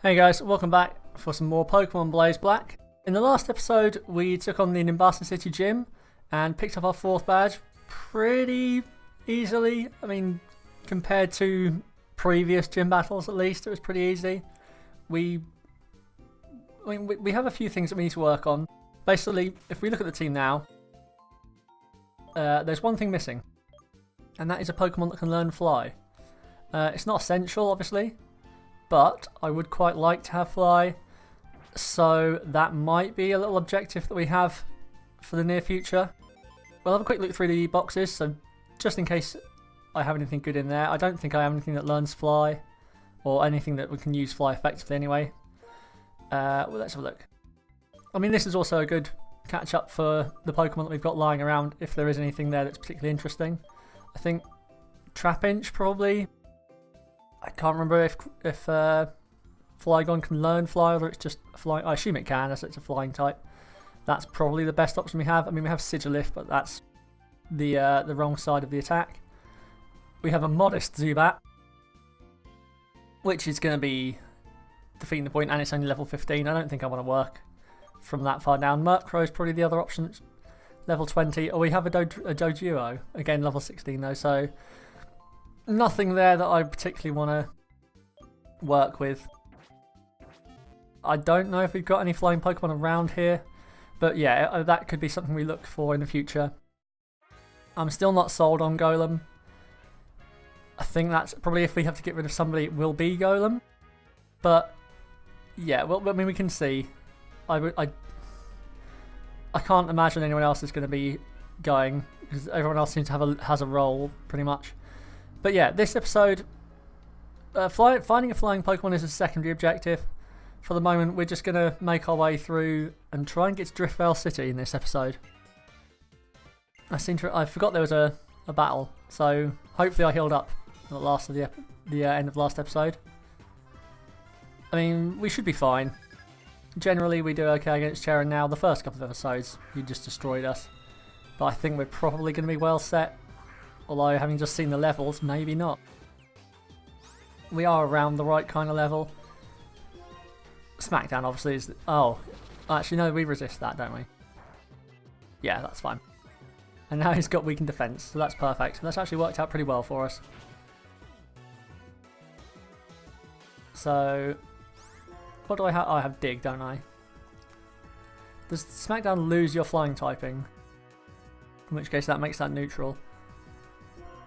Hey guys, welcome back for some more Pokemon Blaze Black. In the last episode, we took on the Nimbasa City Gym and picked up our 4th badge pretty easily. I mean, compared to previous gym battles at least, it was pretty easy. We have a few things that we need to work on. Basically, if we look at the team now, there's one thing missing, and that is a Pokemon that can learn Fly. It's not essential, obviously, but I would quite like to have Fly, so that might be a little objective that we have for the near future. We'll have a quick look through the boxes, so just in case I have anything good in there. I don't think I have anything that learns Fly, or anything that we can use Fly effectively anyway. Well, let's have a look. I mean, this is also a good catch-up for the Pokemon that we've got lying around, if there is anything there that's particularly interesting. I think Trapinch probably. I can't remember if Flygon can learn Fly, or it's just Fly. I assume it can, as it's a flying type. That's probably the best option we have. I mean, we have Sigilif, but that's the wrong side of the attack. We have a modest Zubat, which is going to be defeating the point, and it's only level 15. I don't think I want to work from that far down. Murkrow is probably the other option. It's level 20. Or we have a Doduo, again level 16 though, so nothing there that I particularly want to work with. I don't know if we've got any flying Pokemon around here, but yeah, that could be something we look for in the future. I'm still not sold on Golem. I think that's probably, if we have to get rid of somebody, it will be Golem. But yeah, well, I mean, we can see. I can't imagine anyone else is going to be going, because everyone else seems to has a role pretty much. But yeah, this episode, finding a flying Pokemon is a secondary objective. For the moment, we're just going to make our way through and try and get to Driftveil City in this episode. I forgot there was a battle, so hopefully I healed up at the last of the end of last episode. I mean, we should be fine. Generally, we do okay against Charon now. The first couple of episodes, he just destroyed us. But I think we're probably going to be well set. Although, having just seen the levels, maybe not. We are around the right kind of level. Smackdown, obviously, is... Oh, actually, no, we resist that, don't we? Yeah, that's fine. And now he's got weakened defense, so that's perfect. That's actually worked out pretty well for us. So, what do I have? Oh, I have Dig, don't I? Does Smackdown lose your flying typing? In which case that makes that neutral.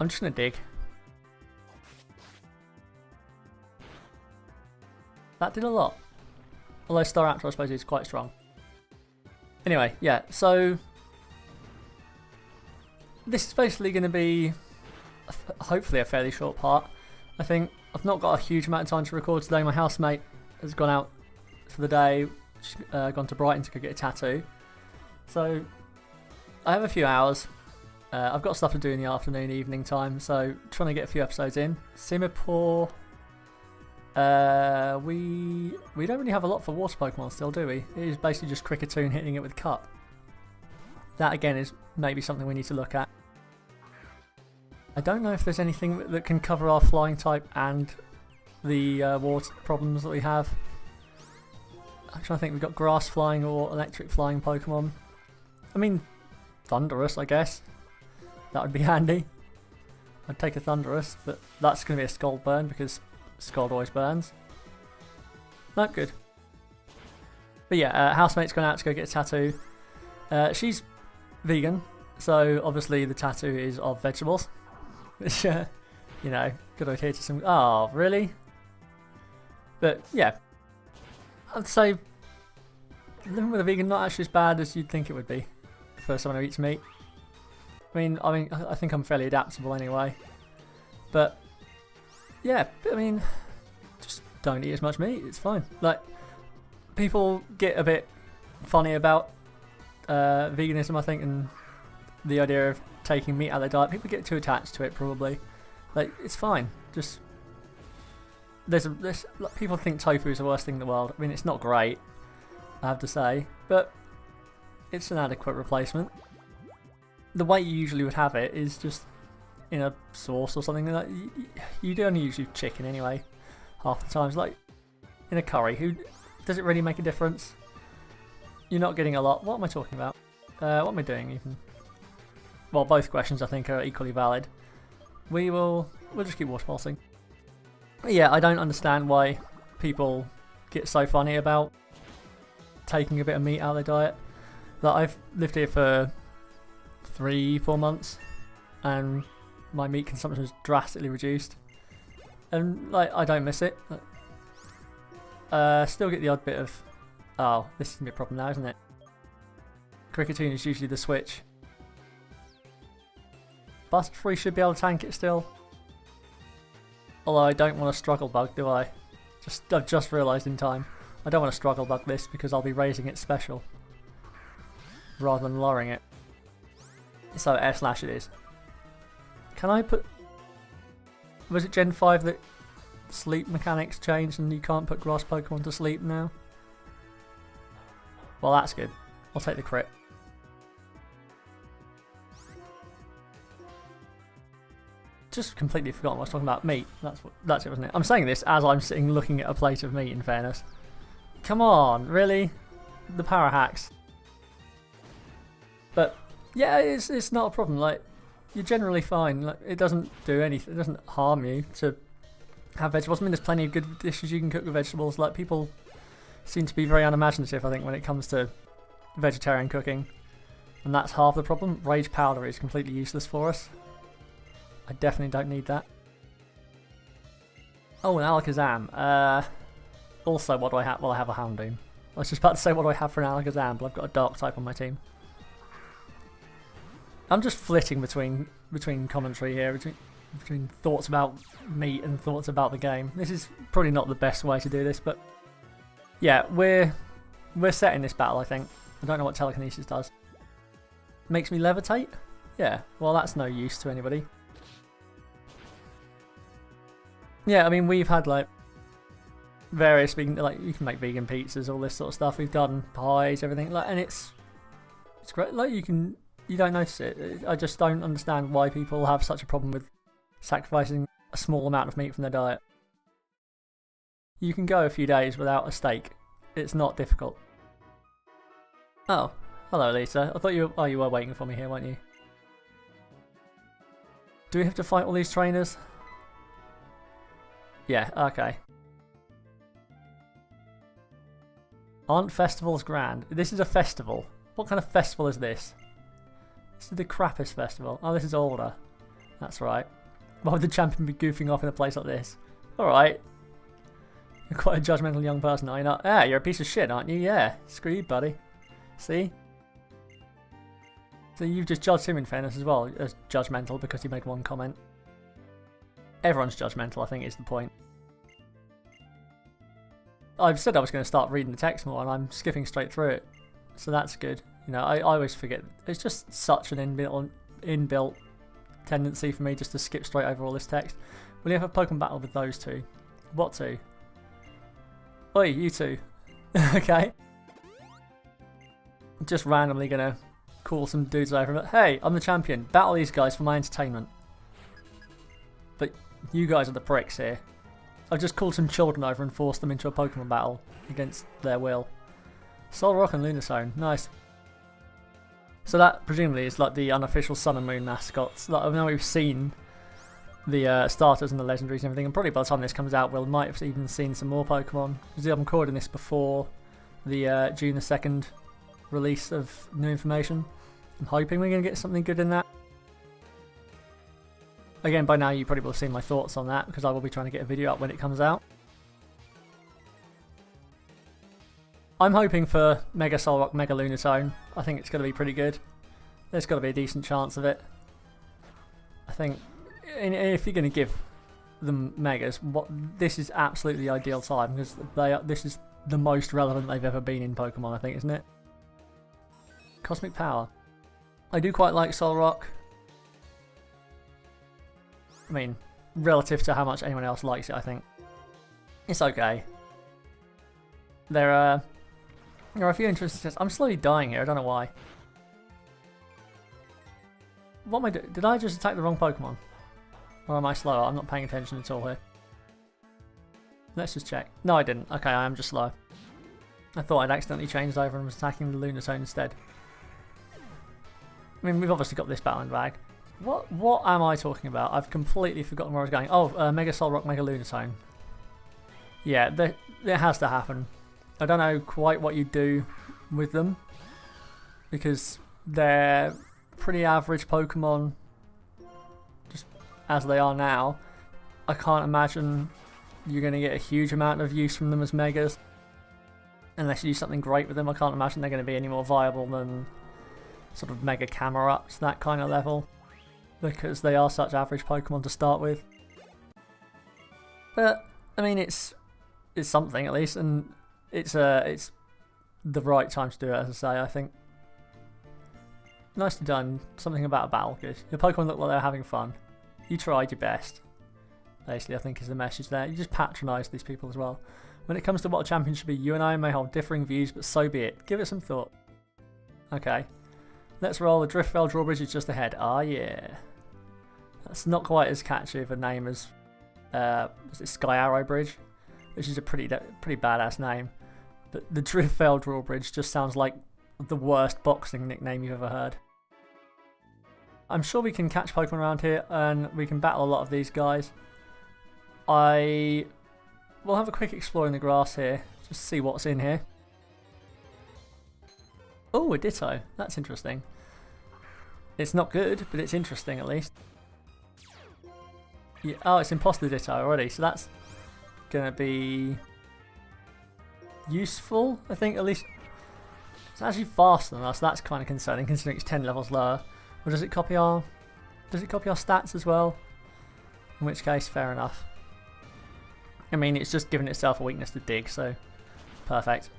I'm just going to Dig. That did a lot. Although Staraptor, I suppose, is quite strong. Anyway, yeah, so this is basically going to be hopefully a fairly short part. I think I've not got a huge amount of time to record today. My housemate has gone out for the day, gone to Brighton to go get a tattoo. So I have a few hours. I've got stuff to do in the afternoon, evening time, so trying to get a few episodes in. Simipour. We don't really have a lot for water Pokemon still, do we? It is basically just Kricketune hitting it with Cut. That again is maybe something we need to look at. I don't know if there's anything that can cover our flying type and the water problems that we have. I'm trying to think, we've got grass flying or electric flying Pokemon. I mean, Thundurus, I guess. That would be handy. I'd take a Thundurus, but that's going to be a Scald burn because Scald always burns. Not good. But yeah, housemate's gone out to go get a tattoo. She's vegan, so obviously the tattoo is of vegetables. Which, you know, could adhere to some... Oh, really? But yeah, I'd say living with a vegan not actually as bad as you'd think it would be for someone who eats meat. I think I'm fairly adaptable anyway. But yeah, I mean, just don't eat as much meat. It's fine. Like, people get a bit funny about veganism, I think, and the idea of taking meat out of their diet. People get too attached to it, probably. Like, it's fine. Just people think tofu is the worst thing in the world. I mean, it's not great, I have to say, but it's an adequate replacement. The way you usually would have it is just in a sauce or something like that. You do only use chicken anyway, half the times. Like, in a curry. Who does it really make a difference? You're not getting a lot. What am I talking about? What am I doing even? Well, both questions I think are equally valid. We'll just keep water pulsing. Yeah, I don't understand why people get so funny about taking a bit of meat out of their diet. Like, I've lived here for 3-4 months and my meat consumption is drastically reduced, and like I don't miss it. Still get the odd bit of, oh, this is gonna be a problem now, isn't it? Cricketune is usually the switch. Butterfree should be able to tank it still. Although I don't want to struggle bug, do I? I've just realised in time. I don't want to struggle bug this because I'll be raising it special rather than lowering it. So air slash it is. Can I put... Was it Gen 5 that sleep mechanics changed and you can't put grass Pokemon to sleep now? Well, that's good. I'll take the crit. Just completely forgotten what I was talking about. Meat. That's it, wasn't it? I'm saying this as I'm sitting looking at a plate of meat, in fairness. Come on, really? The power hacks. But yeah, it's not a problem. Like, you're generally fine. Like, it doesn't do anything. It doesn't harm you to have vegetables. I mean, there's plenty of good dishes you can cook with vegetables. Like, people seem to be very unimaginative, I think, when it comes to vegetarian cooking, and that's half the problem. Rage powder is completely useless for us. I definitely don't need that. Oh, an Alakazam. Also, what do I have? Well, I have a Houndoom. I was just about to say what do I have for an Alakazam, but I've got a Dark type on my team. I'm just flitting between commentary here, between thoughts about meat and thoughts about the game. This is probably not the best way to do this, but yeah, we're set in this battle, I think. I don't know what telekinesis does. Makes me levitate? Yeah, well, that's no use to anybody. Yeah, I mean, we've had like various vegan, like you can make vegan pizzas, all this sort of stuff. We've done pies, everything, like, and it's great. Like, you don't notice it. I just don't understand why people have such a problem with sacrificing a small amount of meat from their diet. You can go a few days without a steak. It's not difficult. Oh, hello, Lisa. I thought you were waiting for me here, weren't you? Do we have to fight all these trainers? Yeah, okay. Aren't festivals grand? This is a festival. What kind of festival is this? This is the crappiest festival. Oh, this is older. That's right. Why would the champion be goofing off in a place like this? Alright. You're quite a judgmental young person, are you not? Yeah, you're a piece of shit, aren't you? Yeah. Screw you, buddy. See? So you've just judged him, in fairness, as well as judgmental because he made one comment. Everyone's judgmental, I think, is the point. I've said I was going to start reading the text more, and I'm skipping straight through it. So that's good. You know, I always forget. It's just such an inbuilt tendency for me just to skip straight over all this text. Will you have a Pokemon battle with those two? What two? Oi, you two. Okay. I'm just randomly going to call some dudes over. But hey, I'm the champion. Battle these guys for my entertainment. But you guys are the pricks here. I've just called some children over and forced them into a Pokemon battle against their will. Solrock and Lunasone. Nice. So that presumably is like the unofficial Sun and Moon mascots. Like, I know we've seen the starters and the legendaries and everything, and probably by the time this comes out we might have even seen some more Pokemon. Because I'm recording this before the June the 2nd release of new information. I'm hoping we're going to get something good in that. Again, by now you probably will have seen my thoughts on that, because I will be trying to get a video up when it comes out. I'm hoping for Mega Solrock, Mega Lunatone. I think it's going to be pretty good. There's got to be a decent chance of it. I think if you're going to give them Megas, this is absolutely the ideal time, because this is the most relevant they've ever been in Pokemon, I think, isn't it? Cosmic Power. I do quite like Solrock. I mean, relative to how much anyone else likes it, I think it's okay. There are a few interesting tests. I'm slowly dying here, I don't know why. What am I doing? Did I just attack the wrong Pokemon? Or am I slower? I'm not paying attention at all here. Let's just check. No, I didn't. Okay, I am just slow. I thought I'd accidentally changed over and was attacking the Lunatone instead. I mean, we've obviously got this battle in the bag. What am I talking about? I've completely forgotten where I was going. Oh, Mega Solrock, Mega Lunatone. Yeah, it has to happen. I don't know quite what you do with them, because they're pretty average Pokemon just as they are now. I can't imagine you're going to get a huge amount of use from them as Megas. Unless you do something great with them, I can't imagine they're going to be any more viable than sort of Mega Camerups, that kind of level. Because they are such average Pokemon to start with. But, I mean, it's something at least, and it's the right time to do it, as I say, I think. Nicely done. Something about a battle, good. Your Pokemon look like they're having fun. You tried your best. Basically, I think is the message there. You just patronise these people as well. When it comes to what a champion should be, you and I may hold differing views, but so be it. Give it some thought. Okay. Let's roll. The Driftveil Drawbridge is just ahead. Ah, yeah. That's not quite as catchy of a name as Sky Arrow Bridge, which is a pretty badass name. But the Driftveil Drawbridge just sounds like the worst boxing nickname you've ever heard. I'm sure we can catch Pokemon around here, and we can battle a lot of these guys. I will have a quick explore in the grass here, just see what's in here. Oh, a Ditto. That's interesting. It's not good, but it's interesting at least. Yeah, oh, it's Imposter Ditto already, so that's going to be useful, I think, at least. It's actually faster than us, so that's kind of concerning considering it's 10 levels lower. Or does it copy our stats as well? In which case, fair enough. I mean, it's just given itself a weakness to dig, so perfect.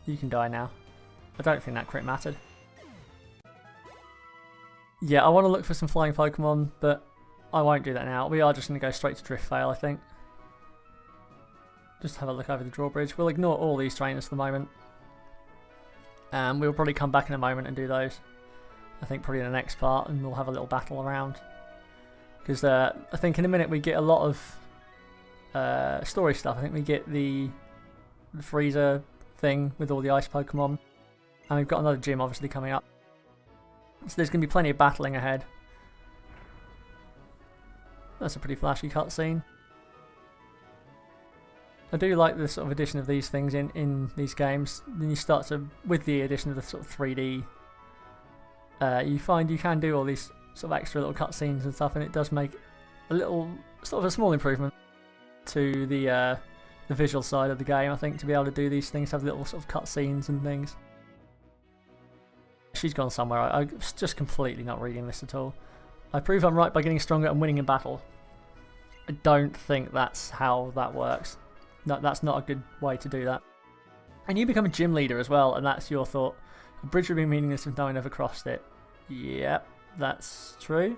You can die now. I don't think that crit mattered. Yeah, I want to look for some flying Pokemon, but I won't do that now. We are just going to go straight to Driftveil, I think. Just have a look over the drawbridge. We'll ignore all these trainers for the moment. We'll probably come back in a moment and do those. I think probably in the next part, and we'll have a little battle around. Because I think in a minute we get a lot of story stuff. I think we get the freezer thing with all the ice Pokemon. And we've got another gym obviously coming up. So there's going to be plenty of battling ahead. That's a pretty flashy cutscene. I do like the sort of addition of these things in these games. Then you start to, with the addition of the sort of 3D, you find you can do all these sort of extra little cutscenes and stuff, and it does make a little, sort of a small improvement to the visual side of the game, I think, to be able to do these things, have little sort of cutscenes and things. She's gone somewhere. I'm just completely not reading this at all. I prove I'm right by getting stronger and winning in battle. I don't think that's how that works. No, that's not a good way to do that. And you become a gym leader as well, and that's your thought. A bridge would be meaningless if no one ever crossed it. Yep, that's true.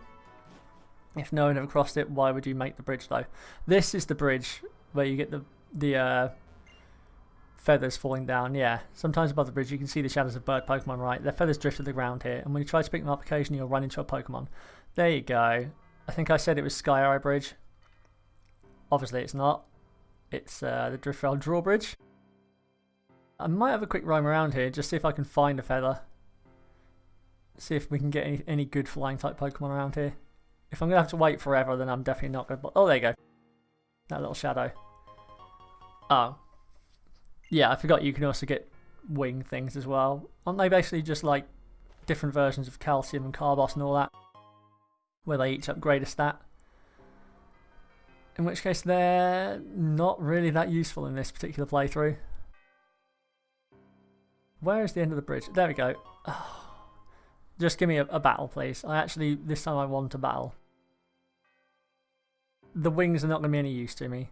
If no one ever crossed it, why would you make the bridge though? This is the bridge where you get the feathers falling down. Yeah, sometimes above the bridge you can see the shadows of bird Pokemon, right? Their feathers drift to the ground here, and when you try to pick them up occasionally you'll run into a Pokemon. There you go. I think I said it was Sky Arrow Bridge. Obviously it's not. It's the Driftveil Drawbridge. I might have a quick roam around here, just see if I can find a feather. See if we can get any good flying type Pokemon around here. If I'm going to have to wait forever, then I'm definitely not going to... Oh, there you go. That little shadow. Oh. Yeah, I forgot you can also get wing things as well. Aren't they basically just like different versions of Calcium and Carbos and all that? Where they each upgrade a stat. In which case they're not really that useful in this particular playthrough. Where is the end of the bridge? There we go. Oh. Just give me a battle, please. This time I want a battle. The wings are not going to be any use to me.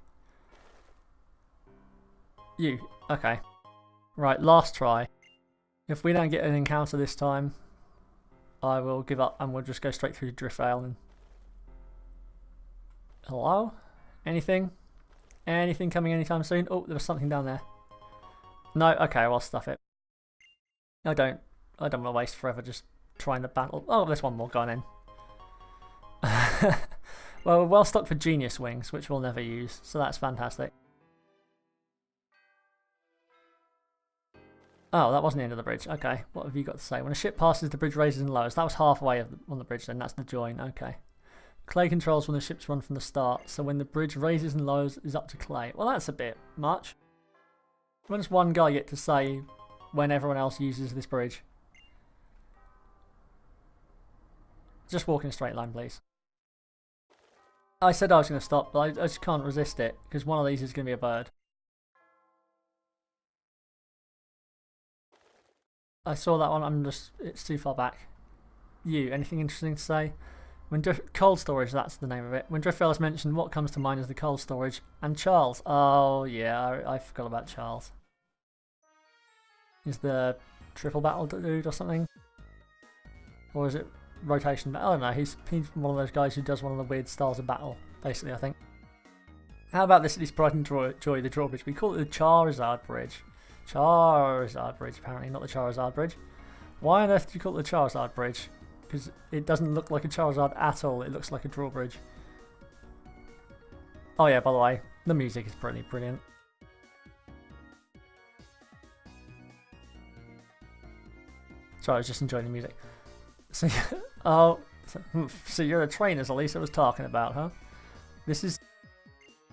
You. Okay. Right, last try. If we don't get an encounter this time, I will give up and we'll just go straight through to Driftveil. And... Hello? Anything? Anything coming anytime soon? Oh, there was something down there. No? Okay, well, I'll stuff it. I don't want to waste forever just trying to battle. Oh, there's one more gone in. Well, we're well stocked for Genius Wings, which we'll never use, so that's fantastic. Oh, that wasn't the end of the bridge. Okay, what have you got to say? When a ship passes, the bridge raises and lowers. That was halfway on the bridge then, that's the join. Okay. Clay controls when the ships run from the start, so when the bridge raises and lowers is up to Clay. Well, that's a bit much. When does one guy get to say when everyone else uses this bridge? Just walk in a straight line, please. I said I was going to stop, but I just can't resist it, because one of these is going to be a bird. I saw that one, it's too far back. You, anything interesting to say? When cold storage, that's the name of it. When Driftveil is mentioned, what comes to mind is the cold storage. And Charles. Oh, yeah, I forgot about Charles. Is the triple battle dude or something? Or is it rotation? I don't know, he's one of those guys who does one of the weird styles of battle, basically, I think. How about this? It's Pride and Joy, the drawbridge. We call it the Charizard Bridge. Charizard Bridge, apparently, not the Charizard Bridge. Why on earth do you call it the Charizard Bridge? Because it doesn't look like a Charizard at all, it looks like a drawbridge. Oh yeah, by the way, the music is pretty brilliant. Sorry, I was just enjoying the music. So, oh, so you're the trainers Elisa was talking about, huh? This is...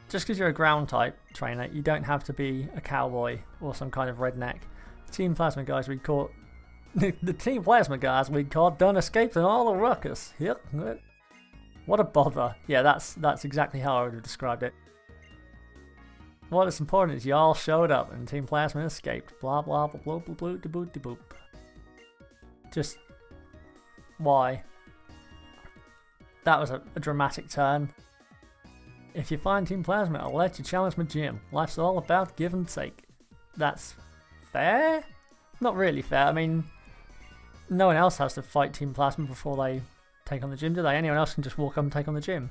Just because you're a ground type trainer, you don't have to be a cowboy or some kind of redneck. Team Plasma guys we caught... the Team Plasma guys we caught done escaped in all the ruckus. Yep. What a bother. Yeah, that's exactly how I would have described it. What is important is y'all showed up and Team Plasma escaped. Blah blah blah blah blah blah blah blah blah. Just... Why? That was a dramatic turn. If you find Team Plasma, I'll let you challenge my gym. Life's all about give and take. That's fair? Not really fair. I mean, no one else has to fight Team Plasma before they take on the gym, do they? Anyone else can just walk up and take on the gym.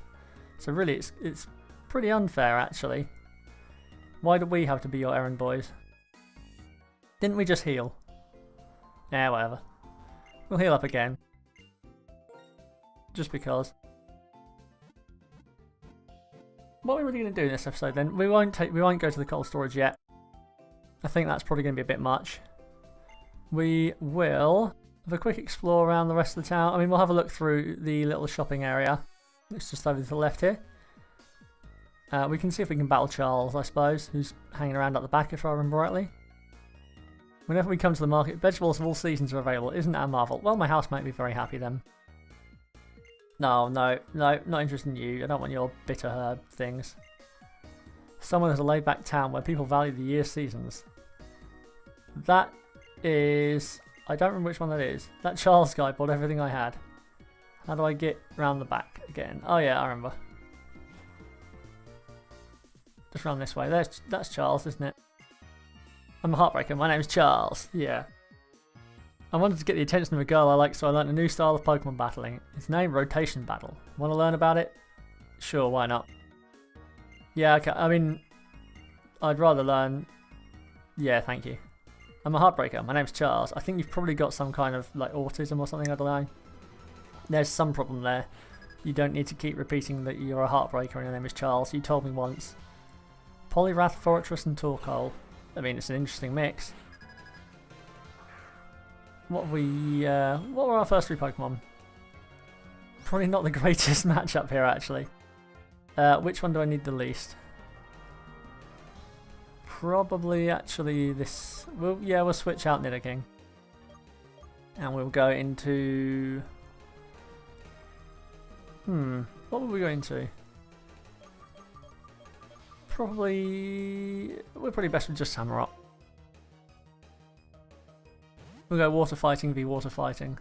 So really, it's pretty unfair, actually. Why do we have to be your errand boys? Didn't we just heal? Yeah, whatever. We'll heal up again. Just because. What are we really going to do in this episode then? We won't go to the cold storage yet. I think that's probably going to be a bit much. We will have a quick explore around the rest of the town. I mean, we'll have a look through the little shopping area. It's just over to the left here. We can see if we can battle Charles, I suppose, who's hanging around at the back, if I remember rightly. Whenever we come to the market, vegetables of all seasons are available. Isn't that a marvel? Well, my house might be very happy then. No, not interested in you. I don't want your bitter herb things. Someone has a laid-back town where people value the year's seasons. That is... I don't remember which one that is. That Charles guy bought everything I had. How do I get round the back again? Oh yeah, I remember. Just run this way. That's Charles, isn't it? I'm a Heartbreaker. My name's Charles. Yeah. I wanted to get the attention of a girl I like, so I learnt a new style of Pokemon battling. It's named Rotation Battle. Want to learn about it? Sure, why not? Yeah, okay. I mean, I'd rather learn... Yeah, thank you. I'm a Heartbreaker. My name's Charles. I think you've probably got some kind of, like, autism or something, I don't know. There's some problem there. You don't need to keep repeating that you're a Heartbreaker and your name is Charles. You told me once. Poliwrath, Fortress and Torkoal. I mean, it's an interesting mix. What were our first three Pokemon? Probably not the greatest matchup here, actually. Which one do I need the least? Probably actually this. We'll switch out Nidoking. And we'll go into... what would we go into? We're probably best with just Samurott. We'll go water fighting v water fighting.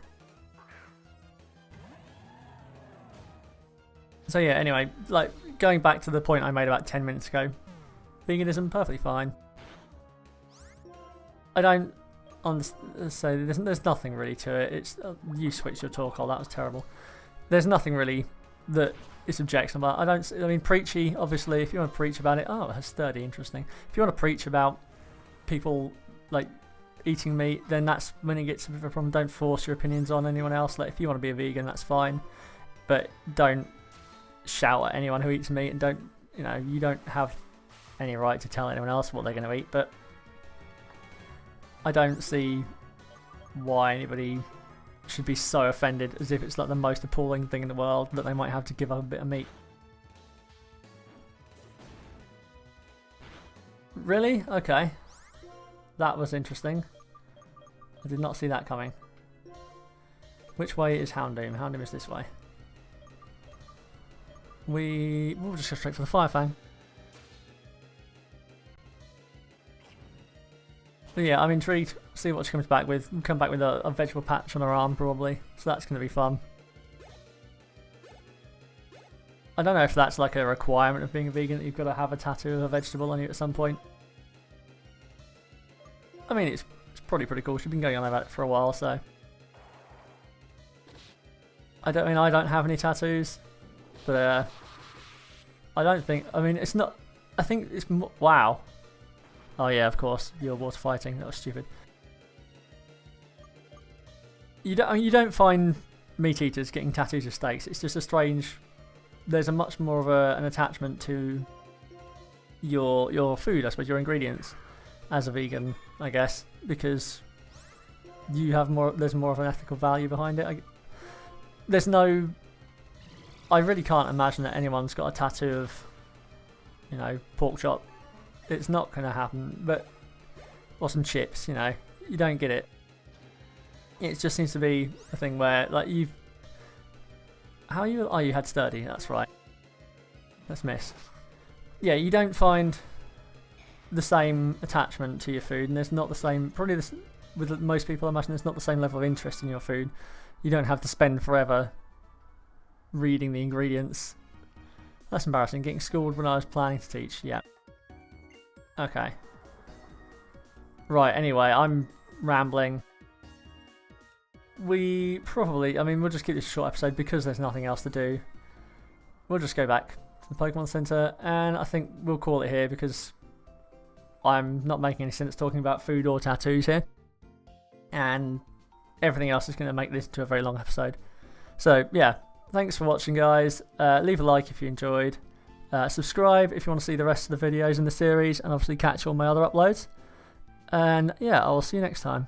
So yeah, anyway, like going back to the point I made about 10 minutes ago, veganism perfectly fine. I don't say there's nothing really to it. It's you switched your Torkoal, that was terrible. There's nothing really that is objectionable. I mean, preachy, obviously, if you want to preach about it, oh, that's sturdy, interesting. If you want to preach about people like eating meat, then that's when it gets a bit of a problem. Don't force your opinions on anyone else. Like, if you want to be a vegan, that's fine, but don't shout at anyone who eats meat, and you don't have any right to tell anyone else what they're going to eat. But I don't see why anybody should be so offended as if it's like the most appalling thing in the world that they might have to give up a bit of meat. Really? Okay. That was interesting. I did not see that coming. Which way is Houndoom? Houndoom is this way. We'll just go straight for the Fire Fang. But yeah, I'm intrigued. See what she comes back with. We'll come back with a vegetable patch on her arm probably. So that's going to be fun. I don't know if that's like a requirement of being a vegan that you've got to have a tattoo of a vegetable on you at some point. I mean, it's probably pretty cool. She's been going on about it for a while, so. I don't have any tattoos, but I don't think. I mean, it's not. I think it's wow. Oh yeah, of course. You're water fighting. That was stupid. You don't find meat eaters getting tattoos of steaks. It's just a strange. There's a much more of an attachment to your food, I suppose, your ingredients, as a vegan, I guess, because you have more. There's more of an ethical value behind it. There's no. I really can't imagine that anyone's got a tattoo of, you know, pork chop. It's not going to happen. But or some chips, you know, you don't get it. It just seems to be a thing where, like, you've. How are you? Oh, you had sturdy. That's right. Let's miss. Yeah, you don't find the same attachment to your food, and there's not the same. Probably this, with most people, I imagine there's not the same level of interest in your food. You don't have to spend forever reading the ingredients. That's embarrassing. Getting schooled when I was planning to teach. Yeah. Okay. Right. Anyway, I'm rambling. We probably, I mean, we'll just keep this a short episode because there's nothing else to do. We'll just go back to the Pokemon Center, and I think we'll call it here because I'm not making any sense talking about food or tattoos here. And everything else is going to make this into a very long episode. So, yeah, thanks for watching, guys. Leave a like if you enjoyed. Subscribe if you want to see the rest of the videos in the series, and obviously catch all my other uploads. And, yeah, I'll see you next time.